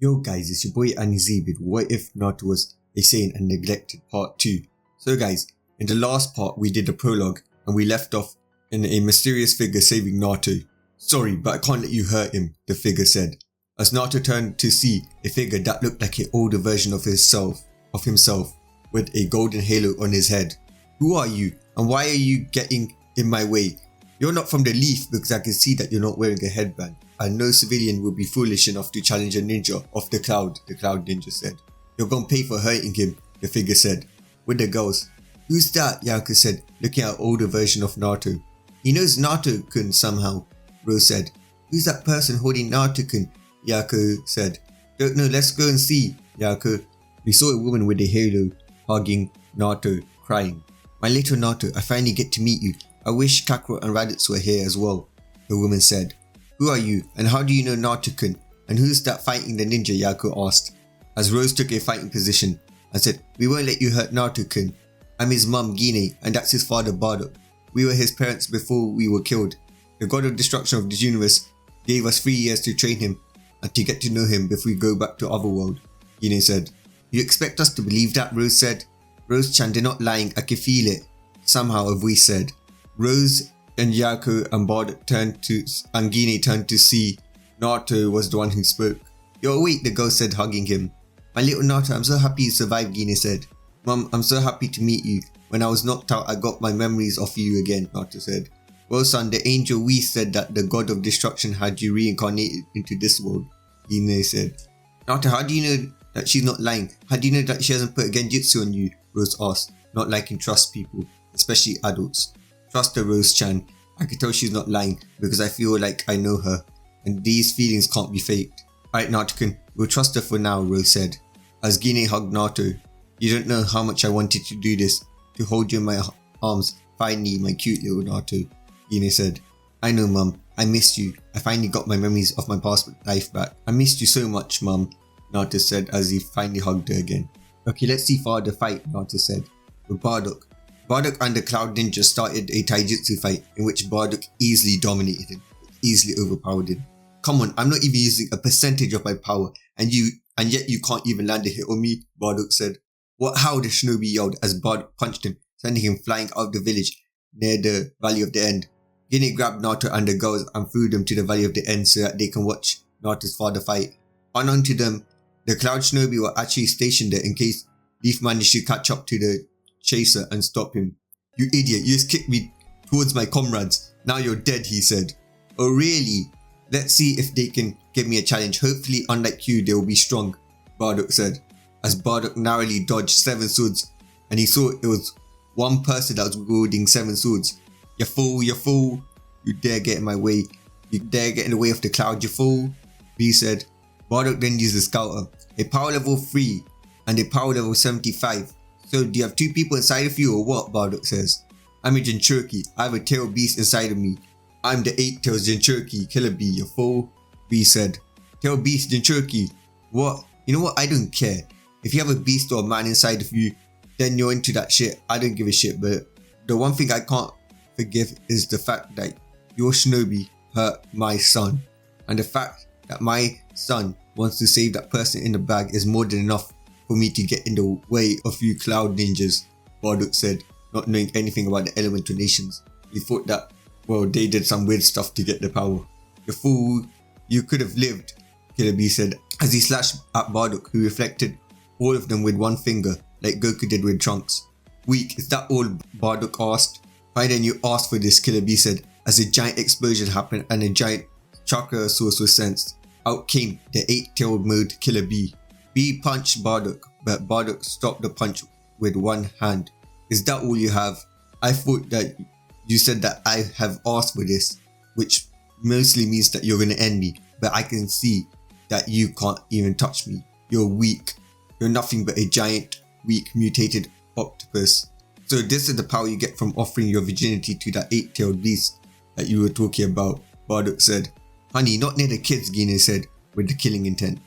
Yo guys, it's your boy Anizi with What If Naruto Was a Saiyan and Neglected Part 2. So guys, in the last part we did the prologue and we left off in a mysterious figure saving Naruto. Sorry, but I can't let you hurt him, the figure said. As Naruto turned to see a figure that looked like an older version of himself with a golden halo on his head. Who are you and why are you getting in my way? You're not from the Leaf because I can see that you're not wearing a headband. And no civilian would be foolish enough to challenge a ninja of the cloud ninja said. You're gonna pay for hurting him, the figure said. With the girls, who's that? Yariko said, looking at an older version of Naruto. He knows Naruto-kun somehow, Rose said. Who's that person holding Naruto-kun? Yariko said. Don't know, let's go and see, Yariko. We saw a woman with a halo hugging Naruto, crying. My little Naruto, I finally get to meet you. I wish Kakarot and Raditz were here as well, the woman said. Who are you and how do you know Naruto-kun? And who's that fighting the ninja? Yariko asked, as Rose took a fighting position and said, we won't let you hurt Naruto-kun. I'm his mum Gine and that's his father Bardock. We were his parents before we were killed. The god of destruction of the universe gave us 3 years to train him and to get to know him before we go back to Otherworld, Gine said. You expect us to believe that? Rose said. Rose-chan, they're not lying, I can feel it. Somehow a voice said. Rose and Yariko and Bardock and Gine turned to see Naruto was the one who spoke. You're awake, the girl said, hugging him. My little Naruto, I'm so happy you survived, Gine said. Mum, I'm so happy to meet you. When I was knocked out, I got my memories of you again, Naruto said. Well son, the angel Whis said that the god of destruction had you reincarnated into this world, Gine said. Naruto, how do you know that she's not lying? How do you know that she hasn't put a genjutsu on you? Rose asked, not liking trust people, especially adults. Trust her, Rose-chan. I can tell she's not lying because I feel like I know her and these feelings can't be faked. Alright Naruto-kun, we'll trust her for now, Rose said. As Gine hugged Naruto, you don't know how much I wanted to do this, to hold you in my arms, finally my cute little Naruto, Gine said. I know mum, I missed you. I finally got my memories of my past life back. I missed you so much mum, Naruto said as he finally hugged her again. Okay, let's see father fight, Naruto said. With Bardock. Bardock and the Cloud Ninja started a taijutsu fight in which Bardock easily dominated him, easily overpowered him. Come on, I'm not even using a percentage of my power and yet you can't even land a hit on me, Bardock said. What? How? The shinobi yelled as Bardock punched him, sending him flying out of the village near the Valley of the End. Gine grabbed Naruto and the girls and threw them to the Valley of the End so that they can watch Naruto's father fight. Unknown to them, the Cloud Shinobi were actually stationed there in case Leaf managed to catch up to the chaser and stop him. You idiot, you just kicked me towards my comrades. Now you're dead, he said. Oh really? Let's see if they can give me a challenge. Hopefully unlike you they will be strong, Bardock said. As Bardock narrowly dodged 7 swords and he saw it was one person that was wielding 7 swords. You fool, you fool. You dare get in my way. You dare get in the way of the cloud, you fool, B said. Bardock then used the scouter, a power level 3 and a power level 75. So do you have 2 people inside of you or what? Bardock says. I'm a Jinchuriki. I have a tail beast inside of me. I'm the 8 tails Jinchuriki, Killer Bee, you fool, B said. Tail beast Jinchuriki. What? You know what? I don't care. If you have a beast or a man inside of you, then you're into that shit. I don't give a shit, but the one thing I can't forgive is the fact that your shinobi hurt my son. And the fact that my son wants to save that person in the bag is more than enough for me to get in the way of you cloud ninjas, Bardock said, not knowing anything about the elemental nations. He thought that, well, they did some weird stuff to get the power. You fool, you could have lived, Killer Bee said, as he slashed at Bardock, who reflected all of them with one finger, like Goku did with Trunks. Weak, is that all? Bardock asked. Why then you asked for this, Killer Bee said, as a giant explosion happened and a giant chakra source was sensed. Out came the 8-tailed mode Killer Bee. B punched Bardock, but Bardock stopped the punch with one hand. Is that all you have? I thought that you said that I have asked for this, which mostly means that you're gonna end me, but I can see that you can't even touch me. You're weak. You're nothing but a giant, weak, mutated octopus. So this is the power you get from offering your virginity to that 8-tailed beast that you were talking about, Bardock said. Honey, not near the kids, Gine said, with the killing intent.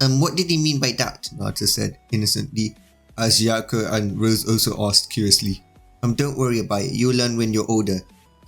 What did he mean by that? Naruto said, innocently, as Yariko and Rose also asked curiously. Don't worry about it, you'll learn when you're older,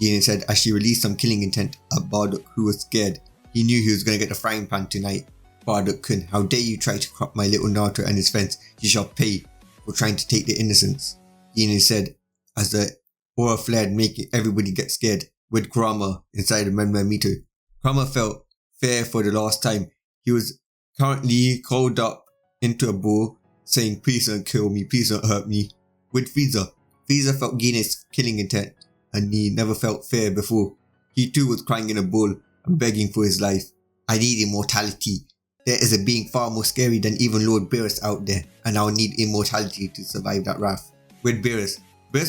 Gine said as she released some killing intent at Bardock, who was scared. He knew he was going to get the frying pan tonight. Bardock-kun, how dare you try to crop my little Naruto and his friends? You shall pay for trying to take their innocence, Gine said, as the aura flared, making everybody get scared, with Kurama inside the meter. Kurama felt fear for the last time. He was currently curled up into a ball, saying, please don't kill me, please don't hurt me. With Frieza felt Gine's killing intent, and he never felt fear before. He too was crying in a ball and begging for his life. I need immortality. There is a being far more scary than even Lord Beerus out there, and I'll need immortality to survive that wrath. With Beerus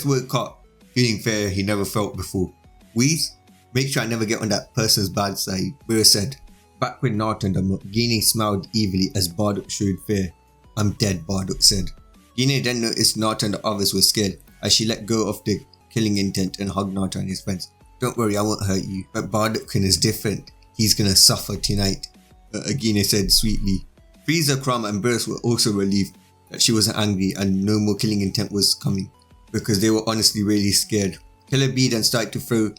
woke up, feeling fear he never felt before. Whis, make sure I never get on that person's bad side, Beerus said. Back with Naruto and them, Gine smiled evilly as Bardock showed fear. I'm dead, Bardock said. Gine then noticed Naruto and the others were scared as she let go of the killing intent and hugged Naruto and his friends. Don't worry, I won't hurt you, but Bardock-kun is different. He's gonna suffer tonight, Gine said sweetly. Frieza, Kurama and Beerus were also relieved that she wasn't angry and no more killing intent was coming, because they were honestly really scared. Killer Bee then started to throw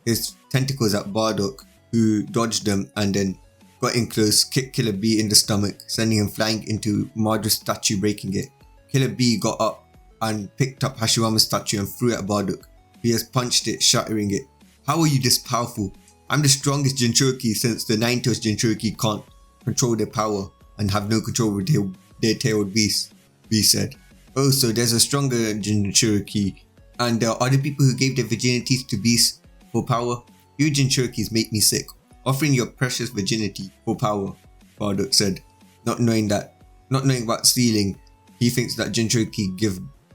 his tentacles at Bardock, who dodged them and then got in close, kicked Killer Bee in the stomach, sending him flying into Madra's statue, breaking it. Killer Bee got up and picked up Hashirama's statue and threw it at Bardock. He has punched it, shattering it. How are you this powerful? I'm the strongest Jinchuriki since the Nine-Tails Jinchuriki can't control their power and have no control over their tailed beasts, Bee said. Oh, so there's a stronger Jinchuriki, and there are other people who gave their virginities to beasts for power? You Jinchurikis make me sick. Offering your precious virginity for power, Bardock said. Not knowing about stealing, he thinks that Jinchuriki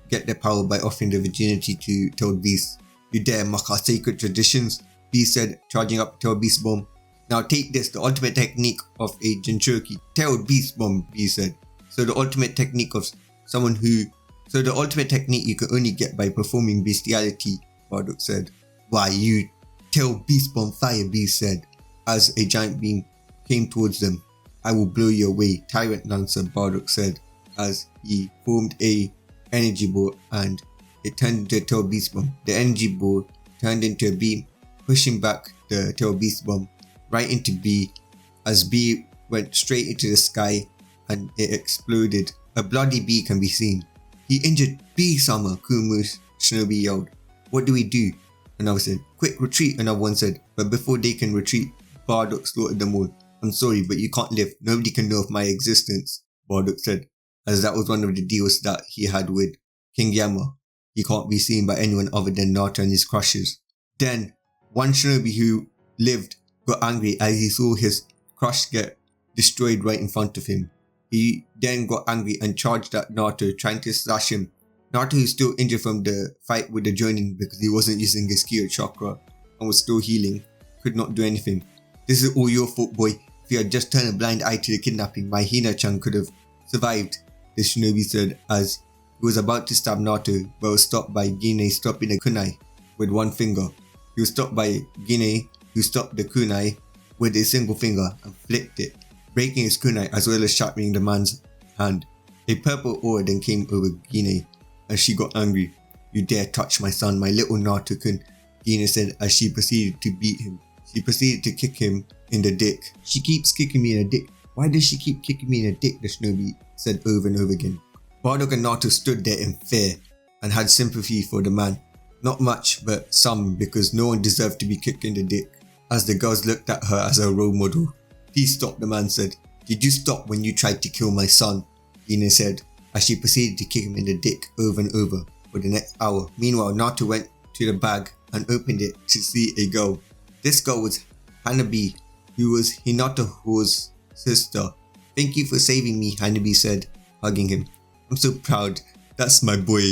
get their power by offering their virginity to tailed beasts. You dare mock our sacred traditions, Bee said, charging up Tailed Beast Bomb. Now take this, the ultimate technique of a Jinchuriki. Tailed Beast Bomb, Bee said. So the ultimate technique you can only get by performing bestiality, Bardock said. Why, you Tailed Beast Bomb fire, Bee said, as a giant beam came towards them. I will blow you away, Tyrant Lancer, Bardock said, as he formed a energy ball and it turned into a Tailed Beast Bomb. The energy ball turned into a beam, pushing back the Tailed Beast Bomb right into Bee, as Bee went straight into the sky and it exploded. A bloody Bee can be seen. He injured Bee-sama, Kumu's shinobi yelled. What do we do? Another said. Quick, retreat, another one said. But before they can retreat, Bardock slaughtered them all. I'm sorry, but you can't live. Nobody can know of my existence, Bardock said, as that was one of the deals that he had with King Yama. He can't be seen by anyone other than Naruto and his crushes. Then, one shinobi who lived got angry as he saw his crush get destroyed right in front of him. He then got angry and charged at Naruto, trying to slash him. Naruto, who's still injured from the fight with the Jonin because he wasn't using his Kyo chakra and was still healing, could not do anything. This is all your fault, boy. If you had just turned a blind eye to the kidnapping, my Hina-chan could have survived, the shinobi said as he was about to stab Naruto, but was stopped by Gine stopping the kunai with one finger. He was stopped by Gine, who stopped the kunai with a single finger and flicked it, breaking his kunai as well as shattering the man's hand. A purple aura then came over Gine as she got angry. You dare touch my son, my little Naruto-kun, Gine said as she proceeded to beat him. She proceeded to kick him in the dick. She keeps kicking me in the dick. Why does she keep kicking me in the dick? The shinobi said over and over again. Bardock and Naruto stood there in fear and had sympathy for the man. Not much, but some, because no one deserved to be kicked in the dick, as the girls looked at her as a role model. Please stop, the man said. Did you stop when you tried to kill my son? Gine said, as she proceeded to kick him in the dick over and over for the next hour. Meanwhile, Naruto went to the bag and opened it to see a girl. This girl was Hanabi, who was Hinata's sister. Thank you for saving me, Hanabi said, hugging him. I'm so proud. That's my boy.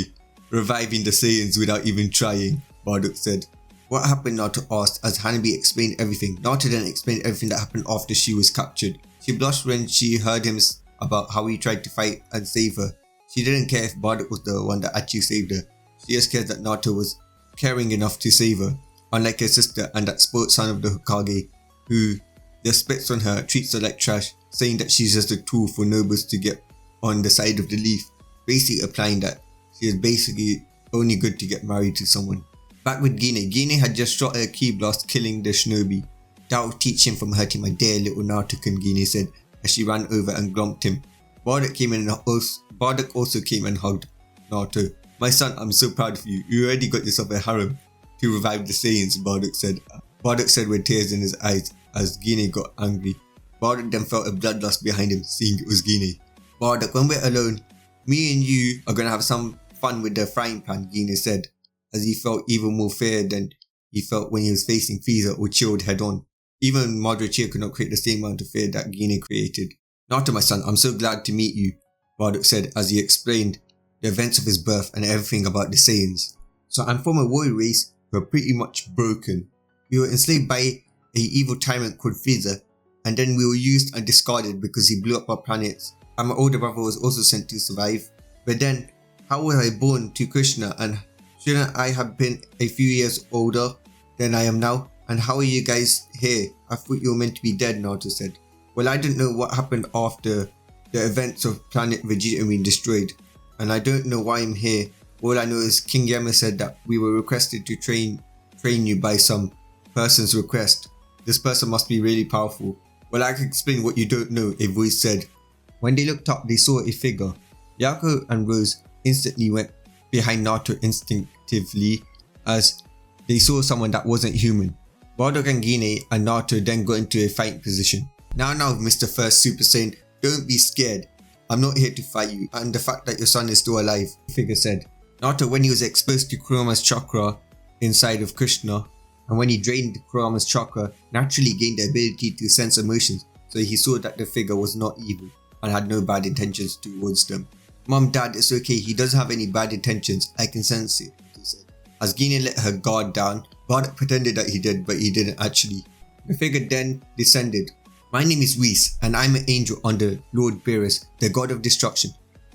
Reviving the Saiyans without even trying, Bardock said. What happened, Naruto asked as Hanabi explained everything. Naruto then explained everything that happened after she was captured. She blushed when she heard him about how he tried to fight and save her. She didn't care if Bardock was the one that actually saved her. She just cared that Naruto was caring enough to save her, unlike her sister and that spoiled son of the Hokage, who just spits on her, treats her like trash, saying that she's just a tool for nobles to get on the side of the leaf, basically implying that she is basically only good to get married to someone. Back with Gine. Gine had just shot a ki blast, killing the shinobi. That will teach him from hurting my dear little Naruto-kun, Gine said and she ran over and glumped him. Bardock also came and hugged Naruto. "My son, I'm so proud of you. You already got yourself a harem to revive the Saiyans," Bardock said. Bardock said with tears in his eyes as Gine got angry. Bardock then felt a bloodlust behind him, seeing it was Gine. "Bardock, when we're alone, me and you are gonna have some fun with the frying pan," Gine said, as he felt even more fear than he felt when he was facing Frieza or Chilled head on. Even Madara Uchiha could not create the same amount of fear that Gine created. "Naruto, my son, I'm so glad to meet you," Bardock said as he explained the events of his birth and everything about the Saiyans. "So I'm from a warrior race who are pretty much broken. We were enslaved by an evil tyrant called Frieza, and then we were used and discarded because he blew up our planets. And my older brother was also sent to survive. But then, how was I born to Krishna, and shouldn't I have been a few years older than I am now? And how are you guys here? I thought you were meant to be dead," Naruto said. "Well, I didn't know what happened after the events of planet Vegeta being destroyed, and I don't know why I'm here. All I know is King Yama said that we were requested to train you by some person's request. This person must be really powerful." "Well, I can explain what you don't know," a voice said. When they looked up, they saw a figure. Yariko and Rose instantly went behind Naruto instinctively as they saw someone that wasn't human. Bardock and Gine and Naruto then got into a fighting position. Now, Mr. First Super Saiyan, don't be scared. I'm not here to fight you, and the fact that your son is still alive," the figure said. Naruto, when he was exposed to Kurama's chakra inside of Krishna, and when he drained Kurama's chakra, naturally gained the ability to sense emotions, so he saw that the figure was not evil and had no bad intentions towards them. "Mom, Dad, it's okay, he doesn't have any bad intentions, I can sense it," he said. As Gine let her guard down, Bardock pretended that he did, but he didn't actually. The figure then descended. "My name is Whis, and I'm an angel under Lord Beerus, the god of destruction.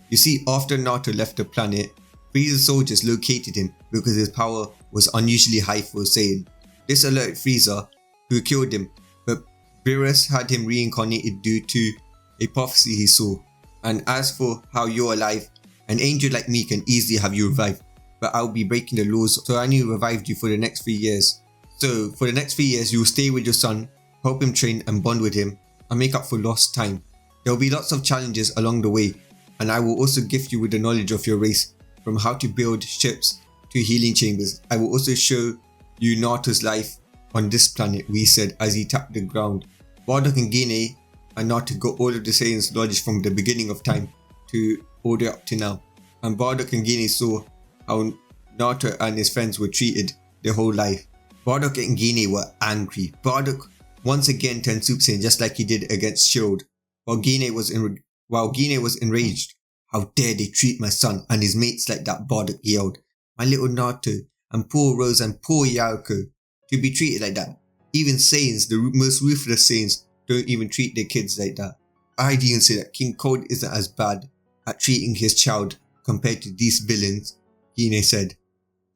You see, after Naruto left the planet, Frieza's soldiers located him because his power was unusually high for a Saiyan. This alerted Frieza, who killed him, but Beerus had him reincarnated due to a prophecy he saw. And as for how you're alive, an angel like me can easily have you revived, but I'll be breaking the laws, so I only revived you for the next 3 years. So for the next 3 years, you will stay with your son, help him train and bond with him, and make up for lost time. There will be lots of challenges along the way, and I will also gift you with the knowledge of your race, from how to build ships to healing chambers. I will also show you Naruto's life on this planet," we said as he tapped the ground. Bardock and Gine and Naruto got all of the Saiyans' knowledge from the beginning of time to all the way up to now. And Bardock and Gine saw how Naruto and his friends were treated their whole life. Bardock and Gine were angry. Bardock once again turned Super Saiyan just like he did against Shield, while Gine was enraged. "How dare they treat my son and his mates like that," Bardock yelled. "My little Naruto and poor Rose and poor Yariko to be treated like that. Even Saiyans, the most ruthless Saiyans, don't even treat their kids like that. I'd even say that King Cold isn't as bad at treating his child compared to these villains," Gine said.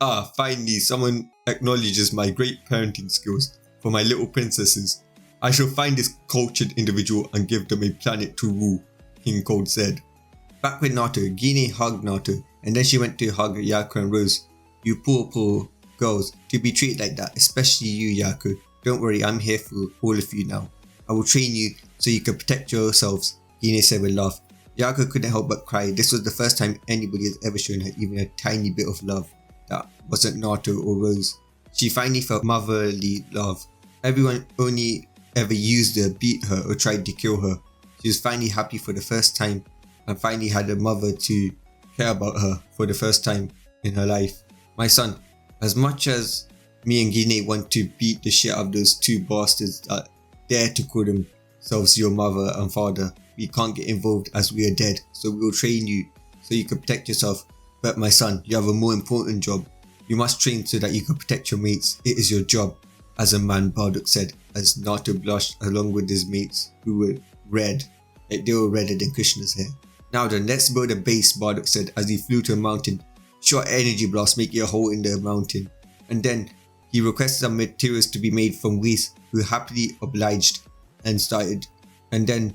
"Ah, finally someone acknowledges my great parenting skills for my little princesses. I shall find this cultured individual and give them a planet to rule," King Cold said. Back with Naruto, Gine hugged Naruto, and then she went to hug Yariko and Rose. "You poor girls, to be treated like that, especially you, Yariko. Don't worry, I'm here for all of you now. I will train you so you can protect yourselves," Gine said with a laugh. Yariko couldn't help but cry. This was the first time anybody has ever shown her even a tiny bit of love that wasn't Naruto or Rose. She finally felt motherly love. Everyone only ever used her, beat her, or tried to kill her. She was finally happy for the first time and finally had a mother to care about her for the first time in her life. "My son, as much as me and Gine want to beat the shit out of those two bastards that dare to call themselves your mother and father, we can't get involved as we are dead, so we will train you so you can protect yourself. But my son, you have a more important job. You must train so that you can protect your mates. It is your job as a man," Bardock said as Naruto blushed along with his mates who were red. They were redder than Krishna's hair. "Now then, let's build a base," Bardock said as he flew to a mountain. "Short energy blast, make a hole in the mountain." And then he requested some materials to be made from Whis, who happily obliged and started making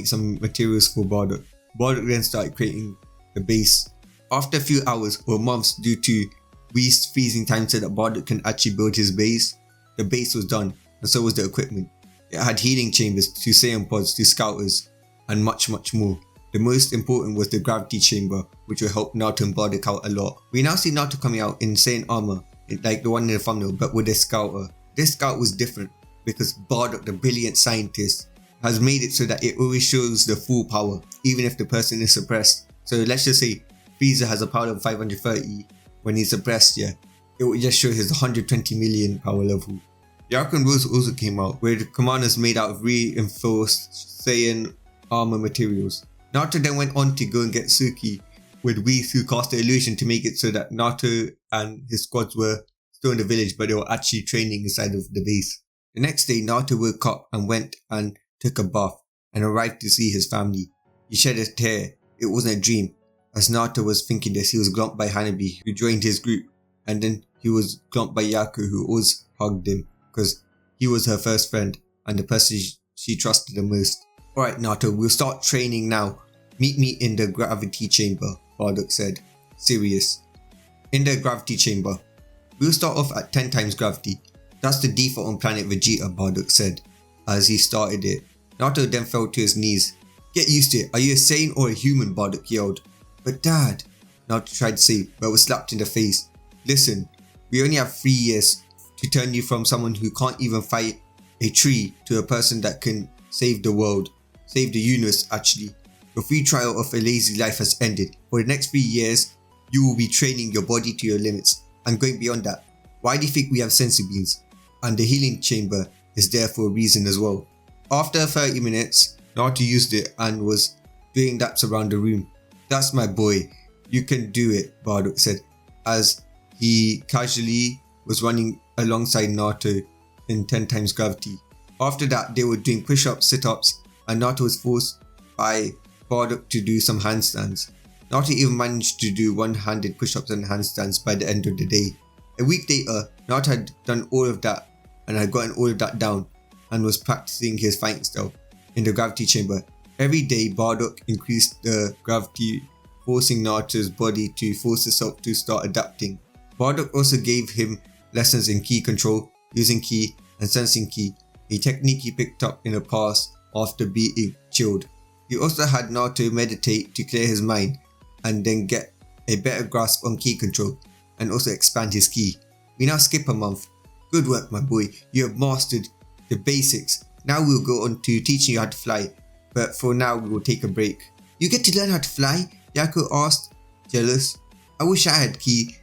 some materials for Bardock. Bardock then started creating the base. After a few hours or months, due to Whis' freezing time so that Bardock can actually build his base, the base was done, and so was the equipment. It had healing chambers, 2 Saiyan pods, 2 scouters, and much more. The most important was the gravity chamber, which will help Naruto and Bardock out a lot. We now see Naruto coming out in Saiyan armor, like the one in the thumbnail, but with a scouter. This scout was different because Bardock, the brilliant scientist, has made it so that it always shows the full power, even if the person is suppressed. So let's just say Frieza has a power of 530 when he's suppressed, yeah. It will just show his 120 million power level. Yariko and Whis also came out, where the commanders made out of reinforced Saiyan armor materials. Naruto then went on to go and get Suki with Whis, who cast the illusion to make it so that Naruto and his squads were still in the village, but they were actually training inside of the base. The next day, Naruto woke up and went and took a bath and arrived to see his family. He shed a tear. It wasn't a dream. As Naruto was thinking this, he was glumped by Hanabi, who joined his group, and then he was glumped by Yariko, who always hugged him because he was her first friend and the person she trusted the most. Alright Naruto, we'll start training now. Meet me in the gravity chamber, Bardock said. Serious. In the gravity chamber. We'll start off at 10 times gravity. That's the default on planet Vegeta, Bardock said, as he started it. Naruto then fell to his knees. Get used to it. Are you a Saiyan or a human? Bardock yelled. But Dad, Naruto tried to say, but was slapped in the face. Listen, we only have 3 years to turn you from someone who can't even fight a tree to a person that can save the world. Save the universe, actually. Your free trial of a lazy life has ended. For the next 3 years, you will be training your body to your limits and going beyond that. Why do you think we have senzu beans? And the healing chamber is there for a reason as well. After 30 minutes, Naruto used it and was doing laps around the room. That's my boy. You can do it, Bardock said, as he casually was running alongside Naruto in 10 times gravity. After that, they were doing push-ups, sit-ups, and Naruto was forced by Bardock to do some handstands. Naruto even managed to do one-handed push-ups and handstands by the end of the day. A week later, Naruto had done all of that and had gotten all of that down and was practicing his fighting style in the gravity chamber. Every day, Bardock increased the gravity, forcing Naruto's body to force itself to start adapting. Bardock also gave him lessons in ki control, using ki and sensing ki, a technique he picked up in the past after being chilled. He also had Naruto meditate to clear his mind and then get a better grasp on ki control and also expand his ki. We now skip a month. Good work, my boy, you have mastered the basics. Now we'll go on to teaching you how to fly, but for now we will take a break. You get to learn how to fly? Yariko asked, jealous. I wish I had ki,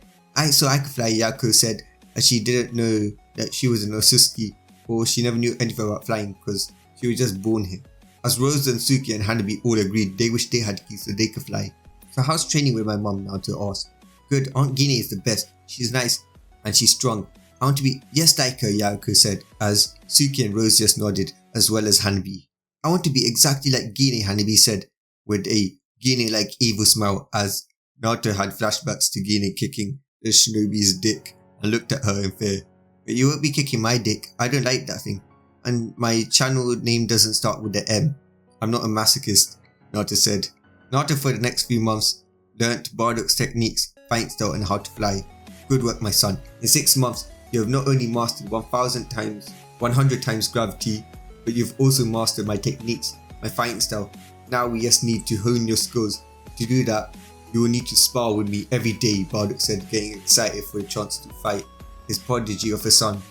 so I could fly, Yariko said, as she didn't know that she was an otsutsuki, or she never knew anything about flying because she was just born here. As Rose and Suki and Hanabi all agreed, they wished they had ki so they could fly. So how's training with my mom, Naruto asked. Good, Aunt Gine is the best. She's nice and she's strong. I want to be just like her, Yariko said, as Suki and Rose just nodded, as well as Hanabi. I want to be exactly like Gine, Hanabi said, with a Gine-like evil smile, as Naruto had flashbacks to Gine kicking the shinobi's dick and looked at her in fear. But you won't be kicking my dick, I don't like that thing. And my channel name doesn't start with the M. I'm not a masochist, Naruto said. Naruto for the next few months learnt Bardock's techniques, fighting style and how to fly. Good work, my son. In 6 months, you have not only mastered 1,000 times, 100 times gravity, but you've also mastered my techniques, my fighting style. Now we just need to hone your skills. To do that, you will need to spar with me every day, Bardock said, getting excited for a chance to fight his prodigy of a son.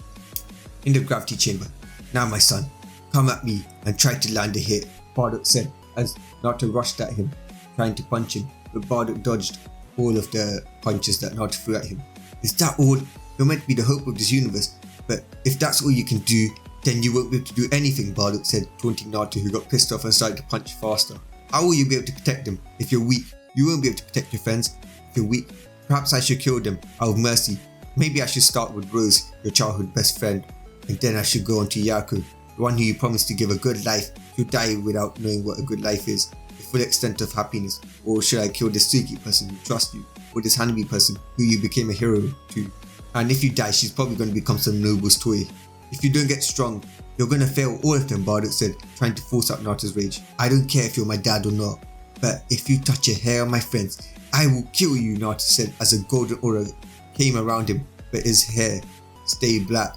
In the gravity chamber. Now my son, come at me and try to land a hit, Bardock said, as Naruto rushed at him, trying to punch him, but Bardock dodged all of the punches that Naruto threw at him. Is that all? You're meant to be the hope of this universe, but if that's all you can do, then you won't be able to do anything, Bardock said, taunting Naruto, who got pissed off and started to punch faster. How will you be able to protect them? If you're weak, you won't be able to protect your friends. If you're weak, perhaps I should kill them out of mercy. Maybe I should start with Rose, your childhood best friend, and then I should go on to Yariko, the one who you promised to give a good life, who died without knowing what a good life is, the full extent of happiness. Or should I kill this Suki person who trusts you, or this Hanabi person who you became a hero to? And if you die, she's probably going to become some noble's toy. If you don't get strong, you're going to fail all of them, Bardock said, trying to force out Naruto's rage. I don't care if you're my dad or not, but if you touch a hair on my friends, I will kill you, Naruto said, as a golden aura came around him, but his hair stayed black.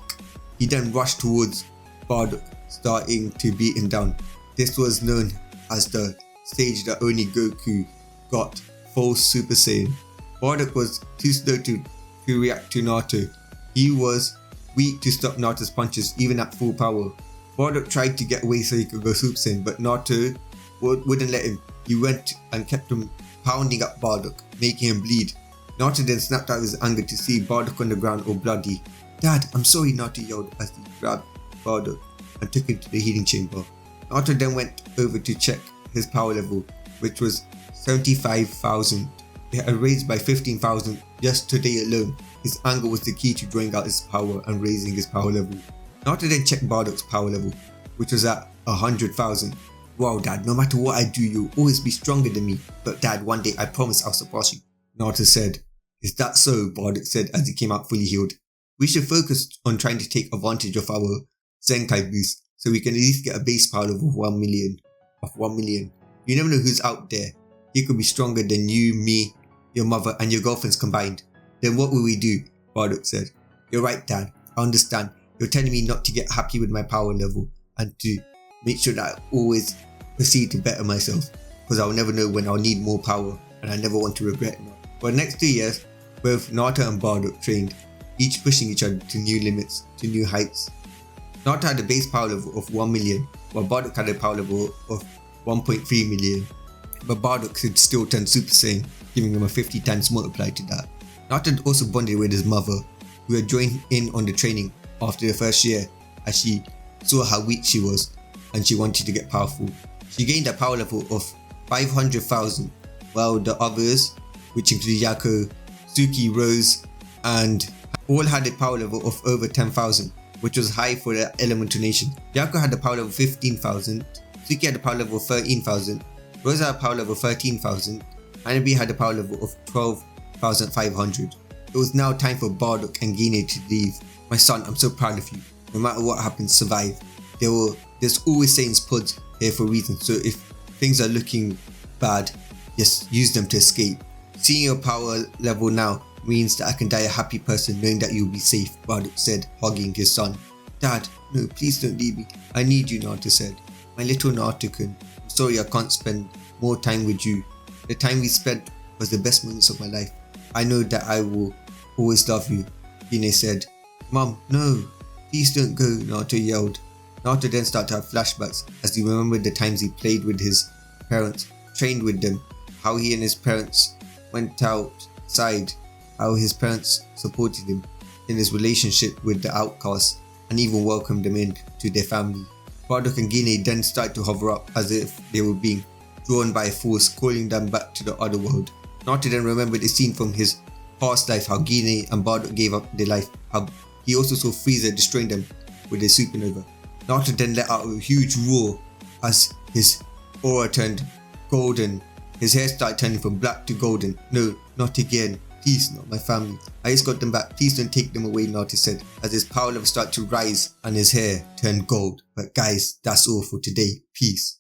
He then rushed towards Bardock, starting to beat him down. This was known as the stage that only Goku got full Super Saiyan. Bardock was too slow to react to Naruto. He was weak to stop Naruto's punches even at full power. Bardock tried to get away so he could go Super Saiyan, but Naruto wouldn't let him. He went and kept him pounding at Bardock, making him bleed. Naruto then snapped out his anger to see Bardock on the ground all bloody. "Dad, I'm sorry," Naruto yelled as he grabbed Bardock and took him to the healing chamber. Naruto then went over to check his power level, which was 75,000. It had raised by 15,000 just today alone. His anger was the key to drawing out his power and raising his power level. Naruto then checked Bardock's power level, which was at 100,000. "Wow, Dad, no matter what I do, you'll always be stronger than me. But Dad, one day I promise I'll surpass you," Naruto said. "Is that so?" Bardock said as he came out fully healed. "We should focus on trying to take advantage of our Zenkai boost, so we can at least get a base power level of 1 million. You never know who's out there. He could be stronger than you, me, your mother and your girlfriends combined. Then what will we do?" Bardock said. "You're right, Dad. I understand. You're telling me not to get happy with my power level and to make sure that I always proceed to better myself, because I'll never know when I'll need more power and I never want to regret it." For the next 2 years, both Naruto and Bardock trained, each pushing each other to new limits, to new heights. Naruto had a base power level of 1 million, while Bardock had a power level of 1.3 million. But Bardock could still turn Super Saiyan, giving him a 50 times multiply to that. Naruto also bonded with his mother, who had joined in on the training after the first year, as she saw how weak she was and she wanted to get powerful. She gained a power level of 500,000, while the others, which included Yariko, Suki, Rose, and all had a power level of over 10,000, which was high for the elemental nation. Yariko had a power level of 15,000, Suki had a power level of 13,000, Rose had a power level of 13,000, Hanabi had a power level of 12,500. It was now time for Bardock and Gine to leave. "My son, I'm so proud of you. No matter what happens, survive. There's always Saiyan's pods here for a reason, so if things are looking bad, just use them to escape. Seeing your power level now means that I can die a happy person knowing that you'll be safe," Bardock said, hugging his son. "Dad, no, please don't leave me. I need you," Naruto said. "My little Naruto-kun, I'm sorry I can't spend more time with you. The time we spent was the best moments of my life. I know that I will always love you," Gine said. "Mom, no, please don't go," Naruto yelled. Naruto then started to have flashbacks as he remembered the times he played with his parents, trained with them, how he and his parents went outside, how his parents supported him in his relationship with the outcasts and even welcomed them in to their family. Bardock and Gine then started to hover up as if they were being drawn by a force calling them back to the other world. Naruto then remembered a scene from his past life, how Gine and Bardock gave up their life, how he also saw Frieza destroying them with his supernova. Naruto then let out a huge roar as his aura turned golden. His hair started turning from black to golden. "No, not again. Please, not my family. I just got them back. Please don't take them away," Naruto said, as his power level started to rise and his hair turned gold. But guys, that's all for today. Peace.